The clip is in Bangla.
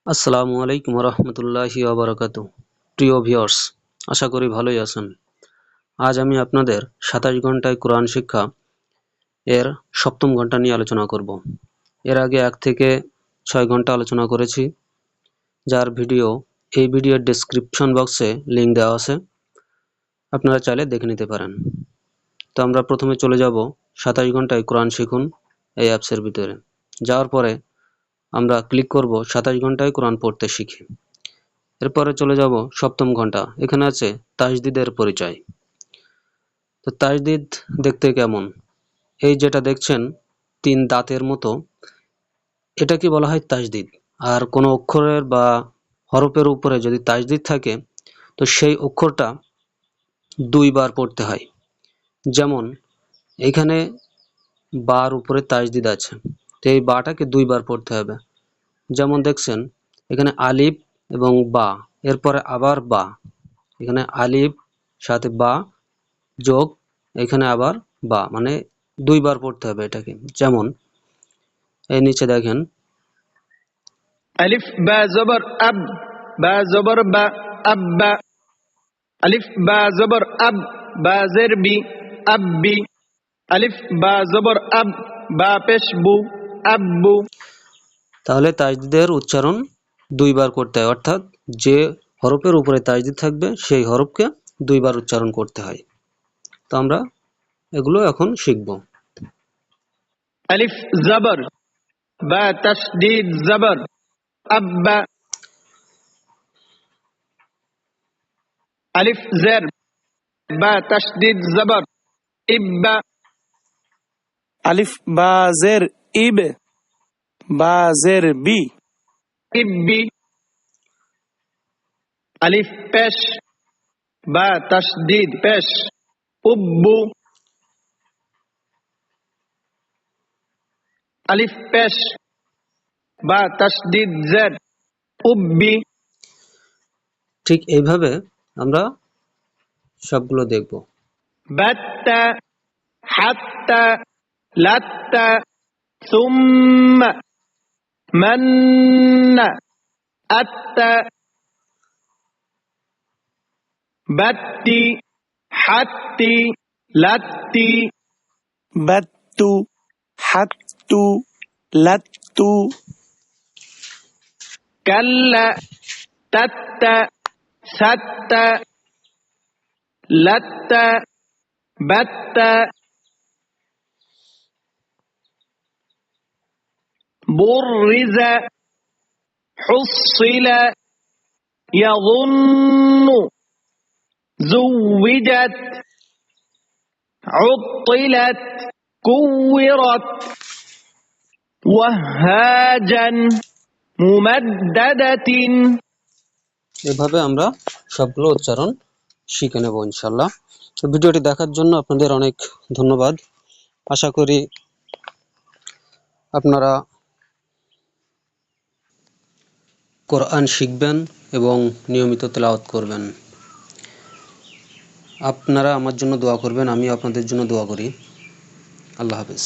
আসসালামু আলাইকুম রহমতুল্লাহি ওয়াবারাকাতু। প্রিয় ভিউয়ার্স, আশা করি ভালোই আছেন। আজ আমি আপনাদের 27 ঘন্টায় কোরআন শিক্ষা এর সপ্তম ঘন্টা নিয়ে আলোচনা করব। এর আগে 1 থেকে 6 ঘন্টা আলোচনা করেছি, যার এই ভিডিওর ডেসক্রিপশন বক্সে লিঙ্ক দেওয়া আছে, আপনারা চাইলে দেখে নিতে পারেন। তো আমরা প্রথমে চলে যাব 27 ঘন্টায় কোরআন শিখুন এই অ্যাপসের ভিতরে। যাওয়ার পরে আমরা ক্লিক করব 27 ঘন্টায় কোরআন পড়তে শিখি। এরপরে চলে যাব সপ্তম ঘন্টা। এখানে আছে তাজদিদের পরিচয়। তো তাজদিদ দেখতে কেমন? এই যেটা দেখছেন 3 দাঁতের মতো, এটাকে বলা হয় তাজদিদ। আর কোনো অক্ষরের বা হরফের উপরে যদি তাজদিদ থাকে, তো সেই অক্ষরটা 2 বার পড়তে হয়। যেমন এখানে বার উপরে তাজদিদ আছে, তো এই বাটাকে 2 বার পড়তে হবে। যেমন দেখছেন এখানে আলিফ এবং বা, এরপরে আবার বা, এখানে আলিফ সাথে বা যোগ, এখানে আবার বা, মানে 2 বার পড়তে হবে এটাকে। যেমন এই নিচে দেখেন আলিফ বা জবর আব, বা জবর বা, আব্বা। আলিফ বা জবর আব, বা জের বি, আব্বি। আলিফ বা জবর আব, বা পেশ বু, আব্বু। তাহলে তাজদিদের উচ্চারণ 2 বার করতে হয়, অর্থাৎ যে হরফের উপরে তাজদিদ থাকবে সেই হরফকে 2 বার উচ্চারণ করতে হয়। তো আমরা এগুলো এখন শিখব। আলিফ জবর, বা তাশদীদ জবর, আব্বা। আলিফ জের, বা তাশদীদ জবর, ইব্বা। আলিফ বা জের ইব, বা জের বি, ইব্বি। আলিফ পেশ, বা তাশদীদ পেশ, উব্বু। আলিফ পেশ, বা তাশদীদ জের, উব্বি। ঠিক এইভাবে আমরা সবগুলো দেখব। বাত্তা, হাত্তা, লাত্তা, সুম্মা, মান্না, আত্তা। বাত্তি, হাত্তি, লাত্তি। বাত্তু, হাত্তু, লাত্তু। কাল্লা, তাত্তা, সাত্তা, লাত্তা, বাত্তা। বুররিজা, হুসিলা, ইয়াযুন্নু, زوجت، عطلت، كورت، وهاجا، ممددة। এভাবে আমরা সবগুলো উচ্চারণ শিখে নেব ইনশাল্লাহ। তো ভিডিওটি দেখার জন্য আপনাদের অনেক ধন্যবাদ। আশা করি আপনারা কোরআন শিখবেন এবং নিয়মিত তেলাওয়াত করবেন। আপনারা আমার জন্য দোয়া করবেন, আমি আপনাদের জন্য দোয়া করি। আল্লাহ হাফেজ।